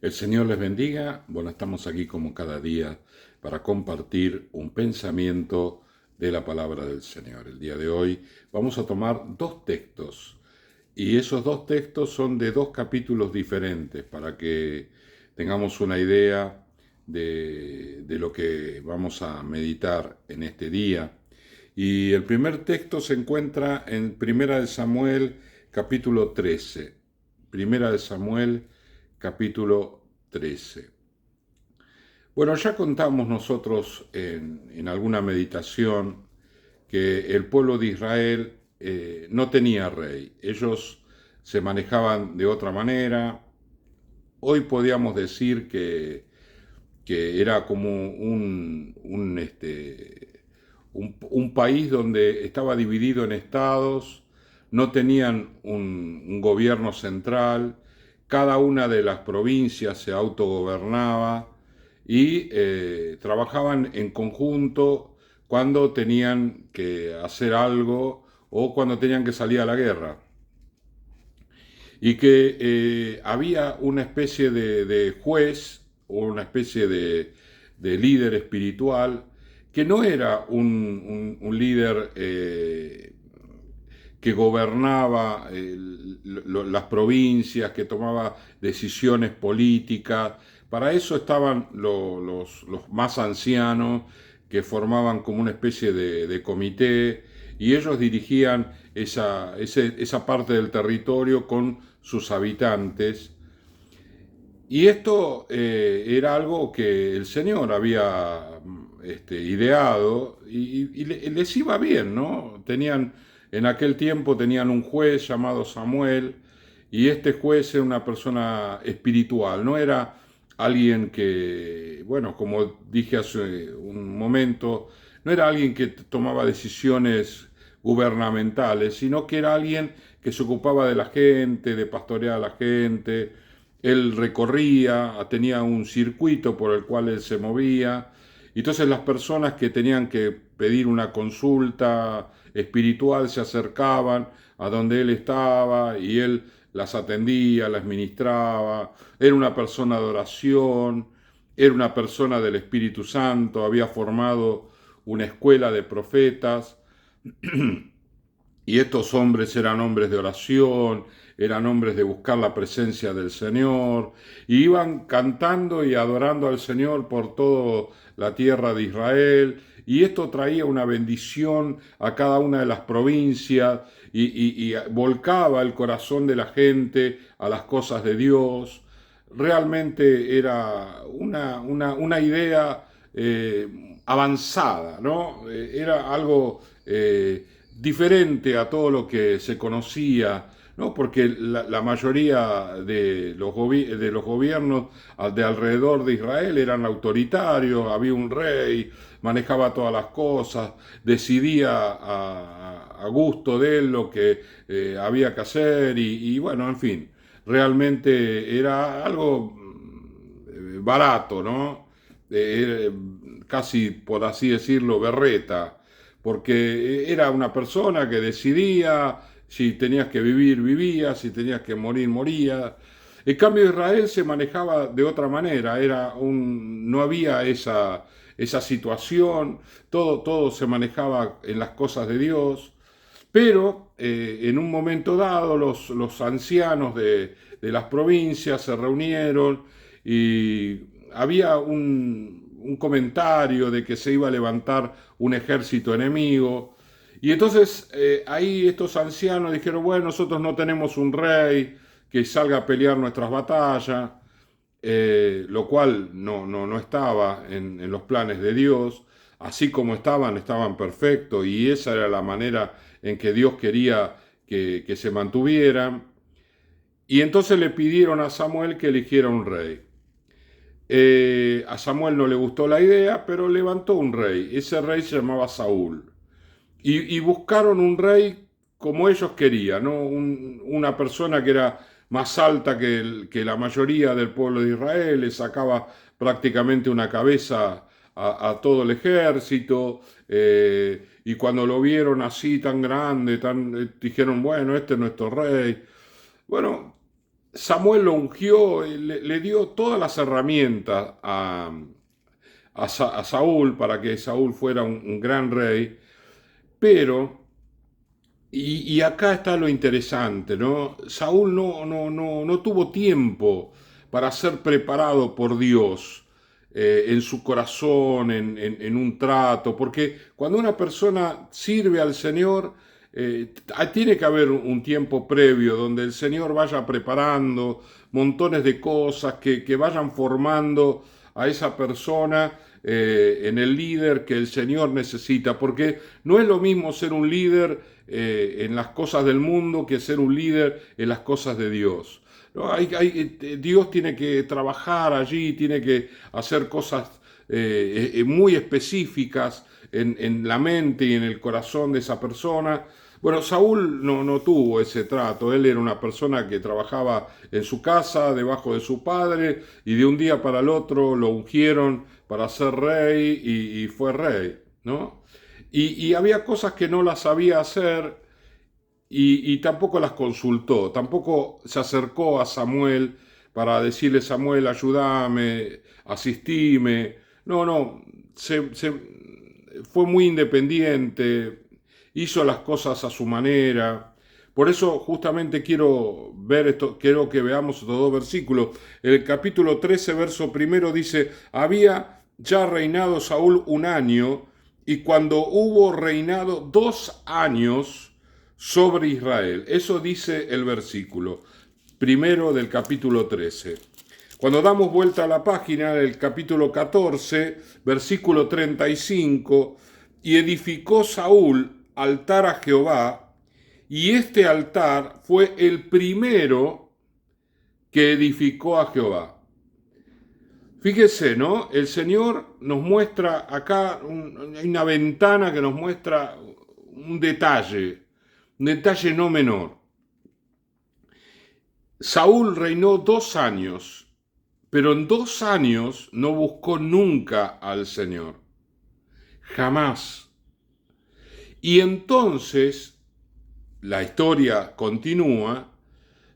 El Señor les bendiga. Bueno, estamos aquí como cada día para compartir un pensamiento de la palabra del Señor. El día de hoy vamos a tomar dos textos y esos dos textos son de dos capítulos diferentes para que tengamos una idea de lo que vamos a meditar en este día. Y el primer texto se encuentra en Primera de Samuel capítulo 13. Primera de Samuel capítulo 13. Bueno, ya contamos nosotros en alguna meditación que el pueblo de Israel no tenía rey. Ellos se manejaban de otra manera. Hoy podríamos decir que era como un país donde estaba dividido en estados, no tenían un gobierno central, cada una de las provincias se autogobernaba y trabajaban en conjunto cuando tenían que hacer algo o cuando tenían que salir a la guerra. Y que había una especie de juez o una especie de líder espiritual que no era un líder que gobernaba las provincias, que tomaba decisiones políticas. Para eso estaban los más ancianos, que formaban como una especie de comité, y ellos dirigían esa parte del territorio con sus habitantes. Y esto era algo que el Señor había ideado y les iba bien, ¿no? En aquel tiempo tenían un juez llamado Samuel y este juez era una persona espiritual, no era alguien que, bueno, como dije hace un momento, no era alguien que tomaba decisiones gubernamentales, sino que era alguien que se ocupaba de la gente, de pastorear a la gente. Él recorría, tenía un circuito por el cual él se movía. Entonces las personas que tenían que pedir una consulta espiritual se acercaban a donde él estaba y él las atendía, las ministraba. Era una persona de oración, era una persona del Espíritu Santo, había formado una escuela de profetas. Y estos hombres eran hombres de oración, eran hombres de buscar la presencia del Señor, y iban cantando y adorando al Señor por toda la tierra de Israel, y esto traía una bendición a cada una de las provincias y volcaba el corazón de la gente a las cosas de Dios. Realmente era una idea avanzada, ¿no? Era algo diferente a todo lo que se conocía, ¿no? Porque la mayoría de los gobiernos de alrededor de Israel eran autoritarios, había un rey, manejaba todas las cosas, decidía a gusto de él lo que había que hacer y bueno, en fin, realmente era algo barato, ¿no? Casi, por así decirlo, berreta, porque era una persona que decidía si tenías que vivir, vivía, si tenías que morir, moría. En cambio, Israel se manejaba de otra manera, no había esa situación, todo se manejaba en las cosas de Dios, pero en un momento dado los ancianos de las provincias se reunieron y había un comentario de que se iba a levantar un ejército enemigo. Y entonces ahí estos ancianos dijeron, bueno, nosotros no tenemos un rey que salga a pelear nuestras batallas, lo cual no estaba en los planes de Dios. Así como estaban perfectos y esa era la manera en que Dios quería que se mantuvieran. Y entonces le pidieron a Samuel que eligiera un rey. A Samuel no le gustó la idea, pero levantó un rey. Ese rey se llamaba Saúl. Y buscaron un rey como ellos querían, ¿no? Una persona que era más alta que la mayoría del pueblo de Israel, le sacaba prácticamente una cabeza a todo el ejército, y cuando lo vieron así tan grande, dijeron, bueno, este es nuestro rey. Bueno, Samuel lo ungió, le dio todas las herramientas a Saúl para que Saúl fuera un gran rey, pero, y acá está lo interesante, ¿no? Saúl no tuvo tiempo para ser preparado por Dios en su corazón, en un trato, porque cuando una persona sirve al Señor, tiene que haber un tiempo previo donde el Señor vaya preparando montones de cosas que vayan formando a esa persona en el líder que el Señor necesita, porque no es lo mismo ser un líder en las cosas del mundo que ser un líder en las cosas de Dios. ¿No? Dios tiene que trabajar allí, tiene que hacer cosas muy específicas en la mente y en el corazón de esa persona. Bueno, Saúl no tuvo ese trato, él era una persona que trabajaba en su casa, debajo de su padre, y de un día para el otro lo ungieron para ser rey y fue rey, ¿no? Y había cosas que no las sabía hacer y tampoco las consultó, tampoco se acercó a Samuel para decirle, Samuel, ayúdame, asistime. No, fue muy independiente, hizo las cosas a su manera. Por eso justamente quiero ver esto, quiero que veamos estos dos versículos. El capítulo 13, verso primero dice, había ya reinado Saúl un año, y cuando hubo reinado 2 años sobre Israel. Eso dice el versículo primero del capítulo 13. Cuando damos vuelta a la página, el capítulo 14, versículo 35, y edificó Saúl altar a Jehová, y este altar fue el primero que edificó a Jehová. Fíjese, ¿no? El Señor nos muestra acá, hay una ventana que nos muestra un detalle no menor. Saúl reinó 2 años, pero en 2 años no buscó nunca al Señor. Jamás. Y entonces, la historia continúa,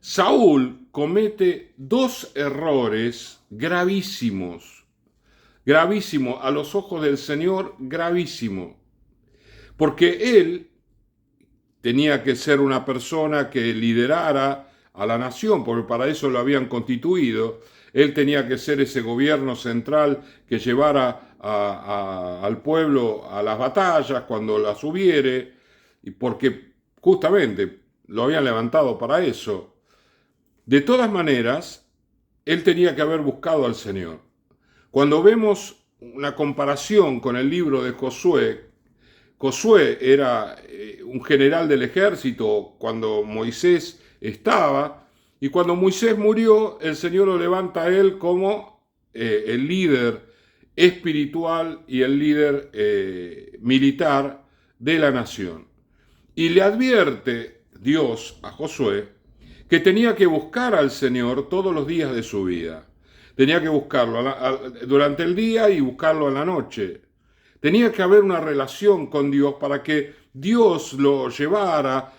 Saúl comete 2 errores gravísimos, gravísimos, a los ojos del Señor, gravísimo, porque él tenía que ser una persona que liderara a la nación, porque para eso lo habían constituido. Él tenía que ser ese gobierno central que llevara al pueblo a las batallas cuando las hubiere, y porque justamente lo habían levantado para eso. De todas maneras, él tenía que haber buscado al Señor. Cuando vemos una comparación con el libro de Josué, Josué era un general del ejército cuando Moisés estaba, y cuando Moisés murió, el Señor lo levanta a él como el líder espiritual y el líder militar de la nación. Y le advierte Dios a Josué que tenía que buscar al Señor todos los días de su vida. Tenía que buscarlo durante el día y buscarlo en la noche. Tenía que haber una relación con Dios para que Dios lo llevara,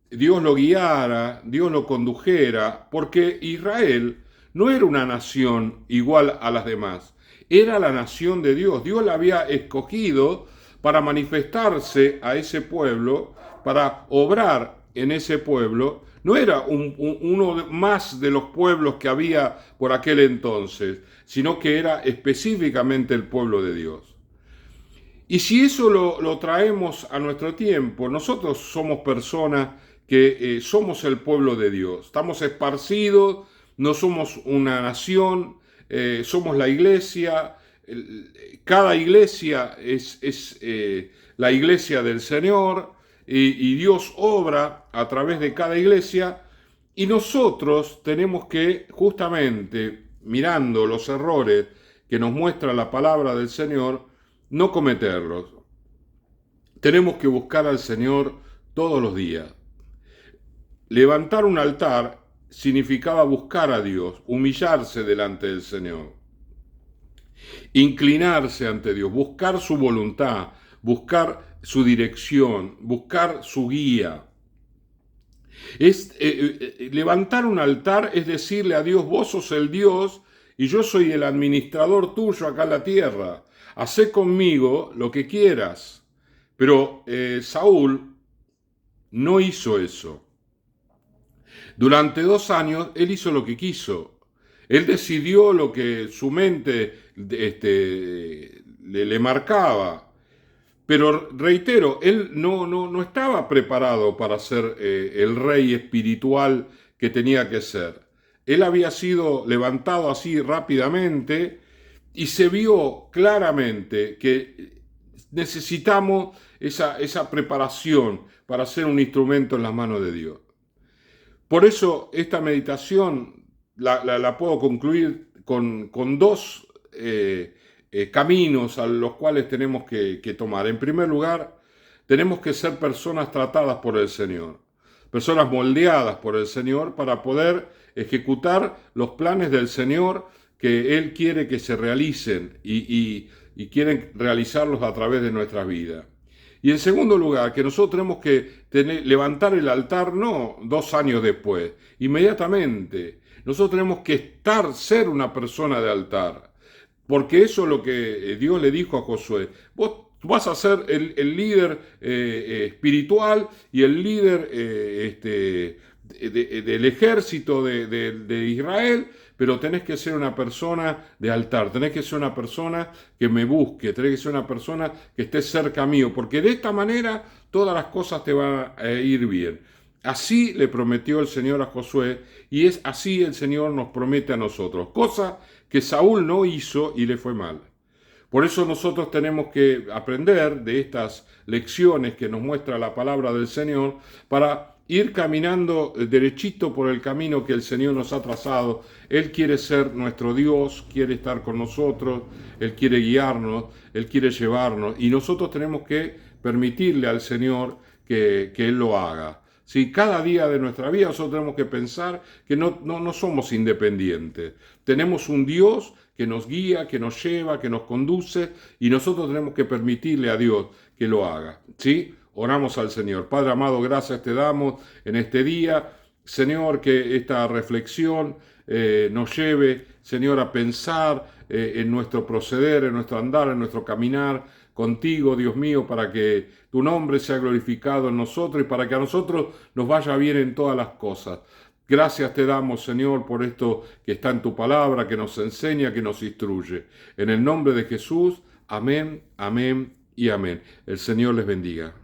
Dios lo guiara, Dios lo condujera, porque Israel no era una nación igual a las demás, era la nación de Dios. Dios la había escogido para manifestarse a ese pueblo, para obrar en ese pueblo. No era uno más de los pueblos que había por aquel entonces, sino que era específicamente el pueblo de Dios. Y si eso lo traemos a nuestro tiempo, nosotros somos personas que somos el pueblo de Dios. Estamos esparcidos, no somos una nación, somos la iglesia. Cada iglesia es la iglesia del Señor, y Dios obra a través de cada iglesia, y nosotros tenemos que, justamente mirando los errores que nos muestra la palabra del Señor, no cometerlos. Tenemos que buscar al Señor todos los días. Levantar un altar significaba buscar a Dios, humillarse delante del Señor, inclinarse ante Dios, buscar su voluntad, buscar su dirección, buscar su guía. Levantar un altar es decirle a Dios, vos sos el Dios y yo soy el administrador tuyo acá en la tierra. Hacé conmigo lo que quieras. Pero Saúl no hizo eso. Durante 2 años él hizo lo que quiso. Él decidió lo que su mente le marcaba. Pero reitero, él no estaba preparado para ser el rey espiritual que tenía que ser. Él había sido levantado así rápidamente y se vio claramente que necesitamos esa preparación para ser un instrumento en las manos de Dios. Por eso esta meditación la puedo concluir con dos caminos a los cuales tenemos que tomar. En primer lugar, tenemos que ser personas tratadas por el Señor, personas moldeadas por el Señor para poder ejecutar los planes del Señor que Él quiere que se realicen y quieren realizarlos a través de nuestras vidas. Y en segundo lugar, que nosotros tenemos que levantar el altar no 2 años después, inmediatamente. Nosotros tenemos que ser una persona de altar. Porque eso es lo que Dios le dijo a Josué. Vos vas a ser el líder espiritual y el líder del ejército de Israel, pero tenés que ser una persona de altar, tenés que ser una persona que me busque, tenés que ser una persona que esté cerca mío, porque de esta manera todas las cosas te van a ir bien. Así le prometió el Señor a Josué y es así el Señor nos promete a nosotros, cosa que Saúl no hizo y le fue mal. Por eso nosotros tenemos que aprender de estas lecciones que nos muestra la palabra del Señor para ir caminando derechito por el camino que el Señor nos ha trazado. Él quiere ser nuestro Dios, quiere estar con nosotros, Él quiere guiarnos, Él quiere llevarnos y nosotros tenemos que permitirle al Señor que Él lo haga. Si cada día de nuestra vida nosotros tenemos que pensar que no somos independientes. Tenemos un Dios que nos guía, que nos lleva, que nos conduce y nosotros tenemos que permitirle a Dios que lo haga. ¿Sí? Oramos al Señor. Padre amado, gracias te damos en este día. Señor, que esta reflexión nos lleve, Señor, a pensar en nuestro proceder, en nuestro andar, en nuestro caminar contigo, Dios mío, para que tu nombre sea glorificado en nosotros y para que a nosotros nos vaya bien en todas las cosas. Gracias te damos, Señor, por esto que está en tu palabra, que nos enseña, que nos instruye. En el nombre de Jesús, amén, amén y amén. El Señor les bendiga.